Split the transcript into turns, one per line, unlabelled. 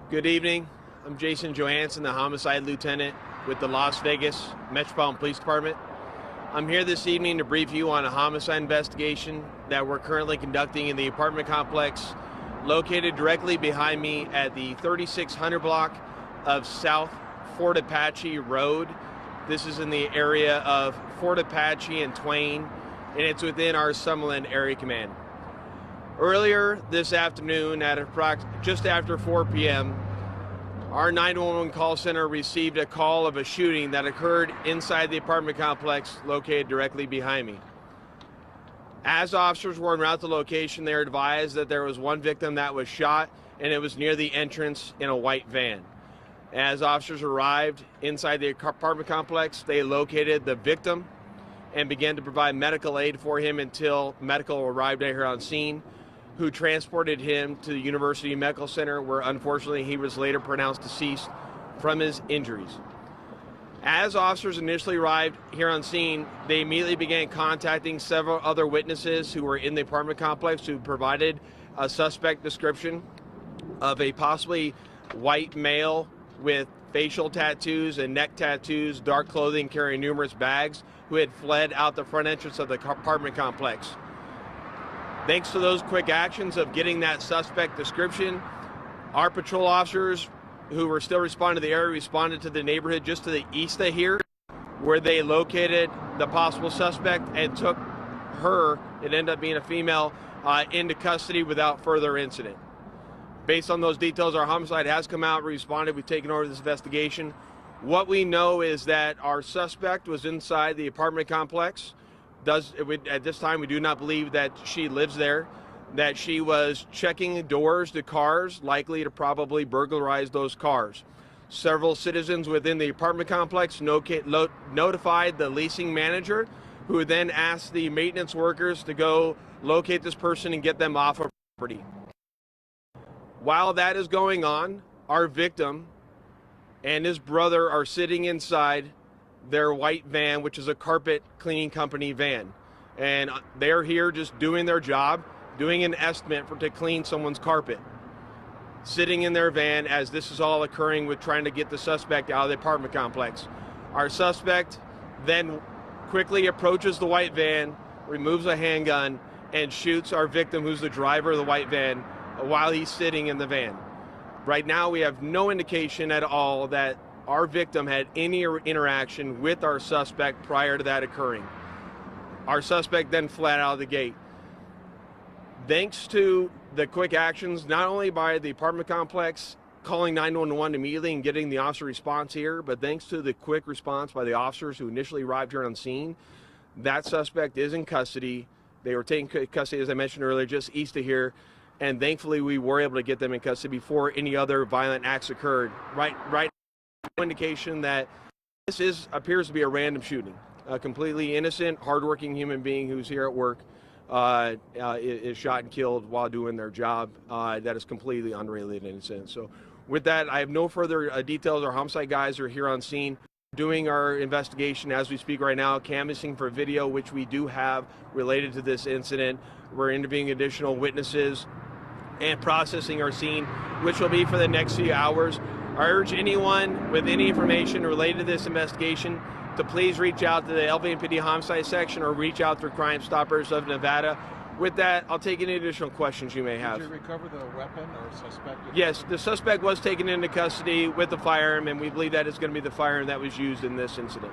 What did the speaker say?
Good evening. I'm Jason Johansson, the Homicide Lieutenant with the Las Vegas Metropolitan Police Department. I'm here this evening to brief you on a homicide investigation that we're currently conducting in the apartment complex located directly behind me at the 3600 block of South Fort Apache Road. This is in the area of Fort Apache and Twain, and it's within our Summerlin Area Command. Earlier this afternoon at just after 4 p.m., our 911 call center received a call of a shooting that occurred inside the apartment complex located directly behind me. As officers were en route to the location, they were advised that there was one victim that was shot, and it was near the entrance in a white van. As officers arrived inside the apartment complex, they located the victim and began to provide medical aid for him until medical arrived here on scene, who transported him to the University Medical Center, where unfortunately he was later pronounced deceased from his injuries. As officers initially arrived here on scene, they immediately began contacting several other witnesses who were in the apartment complex who provided a suspect description of a possibly white male with facial tattoos and neck tattoos, dark clothing, carrying numerous bags, who had fled out the front entrance of the apartment complex. Thanks to those quick actions of getting that suspect description, our patrol officers who were still responding to the area responded to the neighborhood just to the east of here, where they located the possible suspect and took her, it ended up being a female, into custody without further incident. Based on those details, our homicide has come out, responded, we've taken over this investigation. What we know is that our suspect was inside the apartment complex. At this time, we do not believe that she lives there, that she was checking doors to cars, likely to probably burglarize those cars. Several citizens within the apartment complex notified the leasing manager, who then asked the maintenance workers to go locate this person and get them off of property. While that is going on, our victim and his brother are sitting inside their white van, which is a carpet cleaning company van. And they're here just doing their job, doing an estimate to clean someone's carpet. Sitting in their van as this is all occurring with trying to get the suspect out of the apartment complex. Our suspect then quickly approaches the white van, removes a handgun, and shoots our victim, who's the driver of the white van, while he's sitting in the van. Right now, we have no indication at all that our victim had any interaction with our suspect prior to that occurring. Our suspect then fled out of the gate. Thanks to the quick actions, not only by the apartment complex calling 911 immediately and getting the officer response here, but thanks to the quick response by the officers who initially arrived here on scene, that suspect is in custody. They were taken custody, as I mentioned earlier, just east of here, and thankfully we were able to get them in custody before any other violent acts occurred. Right indication that this appears to be a random shooting. A completely innocent, hardworking human being who's here at work is shot and killed while doing their job. That is completely unrelated incident. So with that, I have no further details. Our homicide guys are here on scene doing our investigation as we speak right now, canvassing for video, which we do have related to this incident. We're interviewing additional witnesses and processing our scene, which will be for the next few hours. I urge anyone with any information related to this investigation to please reach out to the LVMPD homicide section or reach out through Crime Stoppers of Nevada. With that, I'll take any additional questions you may have.
Did you recover the weapon or suspect?
Yes, the suspect was taken into custody with the firearm, and we believe that is going to be the firearm that was used in this incident.